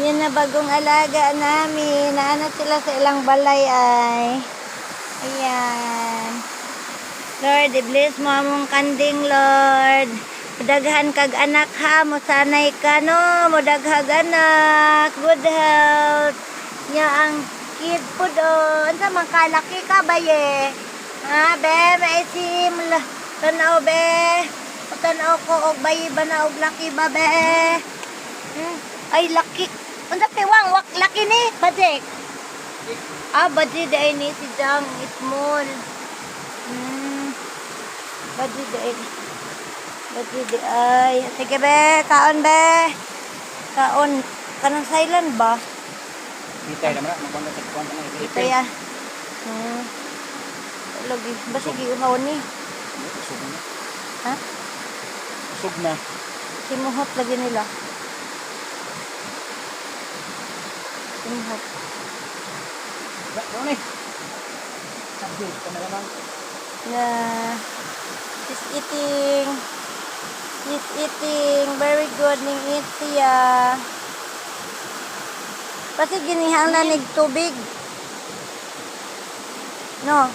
Yan na bagong alaga namin. Naano sila sa ilang balay ay. Ayan. Lord, i-bless mo among kanding, Lord. Mudaghan kag anak ha. Musanay ka, no? Mudaghag anak. Good health. Nya ang kid po doon. Sa mga kalaki ka ba, ye? Ha, be? Maisim. Tanaw, be. Tanaw ko, og bayi ba na, og laki ba, be? Ay, laki. Unsa piwang, wak laki ni, Bajek? Ah, Bajek, dahil ni si Jang, small. Bajek, dahil. Bajek, ay. Sige, be. Kaon, be. Kaon. Kanang silent ba? Itay naman, magbangga sa kuwan na Ito ya. Lagi, basta giuhaw ni. Usog na. Ha? Usog na. Simuhot lagi nila. Simuhot. Ano ni? Sabi, kameraman. Yeah. She's eating. She's eating. Very good ning eat siya. Kasi ginihang na nig tubig. No?